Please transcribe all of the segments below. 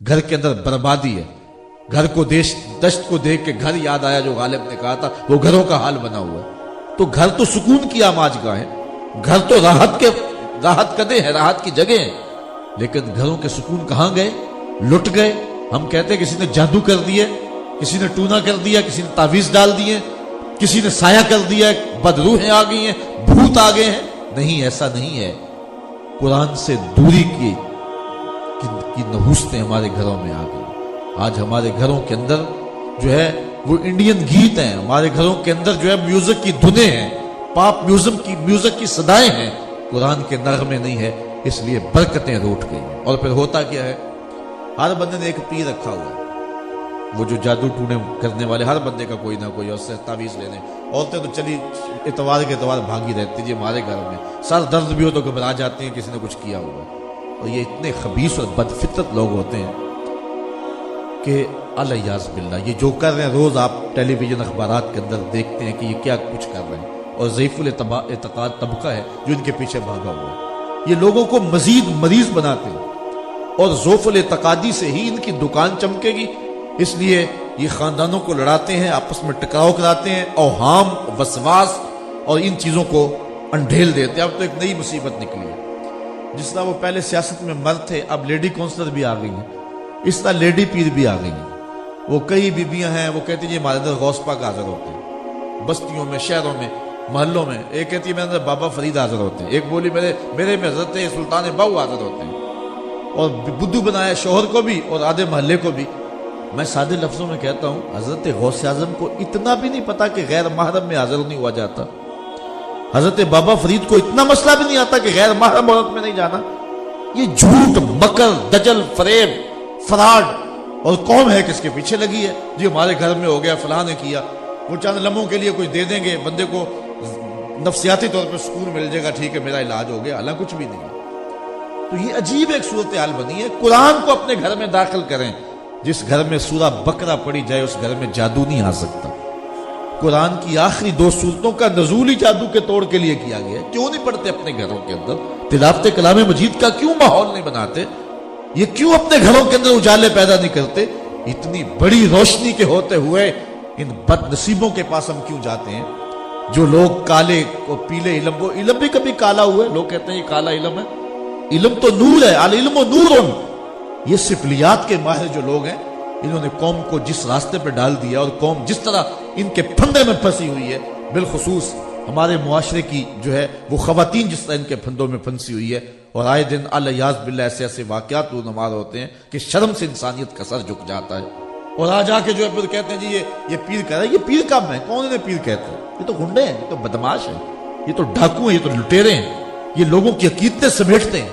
گھر کے اندر بربادی ہے. گھر کو دشت کو دیکھ کے گھر یاد آیا جو غالب نے کہا تھا, وہ گھروں کا حال بنا ہوا ہے. تو گھر تو سکون کی آماج گاہ ہے, گھر تو راحت کدے ہے, راحت کی جگہ ہے. لیکن گھروں کے سکون کہاں گئے؟ لٹ گئے. ہم کہتے ہیں کسی نے جادو کر دیا, کسی نے ٹونا کر دیا, کسی نے تعویذ ڈال دیے, کسی نے سایہ کر دیا, بدروحیں آ گئی ہیں, بھوت آ گئے ہیں. نہیں, ایسا نہیں ہے. قرآن سے دوری کی نحوستیں ہمارے گھروں میں آ گئی. آج ہمارے گھروں کے اندر جو ہے وہ انڈین گیت ہیں, ہمارے گھروں کے اندر جو ہے میوزک کی دھنیں ہیں, پاپ میوزک کی صدائیں ہیں, قرآن کے نغمے نہیں ہے. اس لیے برکتیں روٹ گئی ہیں. اور پھر ہوتا کیا ہے, ہر بندے نے ایک پیر رکھا ہوا ہے, وہ جو جادو ٹونے کرنے والے, ہر بندے کا کوئی نہ کوئی, اور سے تعویذ لینے. عورتیں تو چلی اتوار کے اتوار بھاگی رہتی جی ہمارے گھر میں, سر درد بھی ہو تو گھبرا جاتی ہیں کسی نے کچھ کیا ہوا. اور یہ اتنے خبیث اور بدفطرت لوگ ہوتے ہیں کہ الیاذ باللہ, یہ جو کر رہے ہیں روز آپ ٹیلی ویژن اخبارات کے اندر دیکھتے ہیں کہ یہ کیا کچھ کر رہے ہیں. اور ضعیف الاعتقاد طبقہ ہے جو ان کے پیچھے بھاگا ہوا ہے. یہ لوگوں کو مزید مریض بناتے ہیں, اور ضعف الاعتقادی سے ہی ان کی دکان چمکے گی. اس لیے یہ خاندانوں کو لڑاتے ہیں, آپس میں ٹکراؤ کراتے ہیں, اوہام, وسواس اور ان چیزوں کو انڈھیل دیتے ہیں. اب تو ایک نئی مصیبت نکلی ہے. جس طرح وہ پہلے سیاست میں مرد تھے, اب لیڈی کونسلر بھی آ گئی ہیں. اس طرح لیڈی پیر بھی آ گئی ہیں. وہ کئی بیبیاں ہیں, وہ کہتی ہیں یہ ہمارے اندر غوث پاک حاضر ہوتے ہیں, بستیوں میں, شہروں میں, محلوں میں. ایک کہتی ہے میرے اندر بابا فرید حاضر ہوتے ہیں. ایک بولی میرے میں حضرت سلطان باؤ حاضر ہوتے ہیں. اور بدھو بنایا شوہر کو بھی اور آدھے محلے کو بھی. میں سادے لفظوں میں کہتا ہوں, حضرت غوث اعظم کو اتنا بھی نہیں پتا کہ غیر محرم میں حاضر نہیں ہوا جاتا. حضرت بابا فرید کو اتنا مسئلہ بھی نہیں آتا کہ غیر محرم عورت میں نہیں جانا. یہ جھوٹ, مکر, دجل, فریب, فراڈ, اور قوم ہے کس کے پیچھے لگی ہے جی ہمارے گھر میں ہو گیا, فلاں نے کیا. وہ چند لمحوں کے لیے کچھ دے دیں گے, بندے کو نفسیاتی طور پر سکون مل جائے گا, ٹھیک ہے میرا علاج ہو گیا, حالانکہ کچھ بھی نہیں. تو یہ عجیب ایک صورتحال بنی ہے. قرآن کو اپنے گھر میں داخل کریں. جس گھر میں سورہ بقرہ پڑھی جائے اس گھر میں جادو نہیں آ سکتا. قرآن کی آخری 2 سورتوں کا نزول ہی جادو کے توڑ کے لیے کیا گیا ہے. کیوں نہیں پڑھتے اپنے گھروں کے اندر؟ تلاوت کلام مجید کا کیوں ماحول نہیں بناتے؟ یہ کیوں اپنے گھروں کے اندر اجالے پیدا نہیں کرتے؟ اتنی بڑی روشنی کے ہوتے ہوئے ان بد نصیبوں کے پاس ہم کیوں جاتے ہیں؟ جو لوگ کالے کو پیلے علم, وہ علم بھی کبھی کالا ہوا ہے. لوگ کہتے ہیں یہ کالا علم ہے. علم تو نور ہے, العلم نور. یہ سفلیات کے ماہر جو لوگ ہیں, انہوں نے قوم کو جس راستے پہ ڈال دیا, اور قوم جس طرح ان کے پھندے میں پھنسی ہوئی ہے, بالخصوص ہمارے معاشرے کی جو ہے وہ خواتین جس طرح ان کے پھندوں میں پھنسی ہوئی ہے. اور آئے دن الیاذ باللہ ایسے واقعات رونمار ہوتے ہیں کہ شرم سے انسانیت کا سر جھک جاتا ہے. اور آ جا کے جو ہے پھر کہتے ہیں جی یہ پیر کہہ رہا ہے. یہ پیر کب ہے؟ کون انہیں پیر کہتے ہیں؟ یہ تو گنڈے ہیں, یہ تو بدماش ہیں, یہ تو ڈاکو ہیں, یہ تو لٹیرے ہیں, یہ لوگوں کی عقیدتیں سمیٹتے ہیں,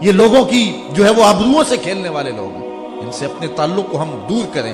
یہ لوگوں کی جو ہے وہ آبروؤں سے کھیلنے والے لوگ ہیں. ان سے اپنے تعلق کو ہم دور کریں.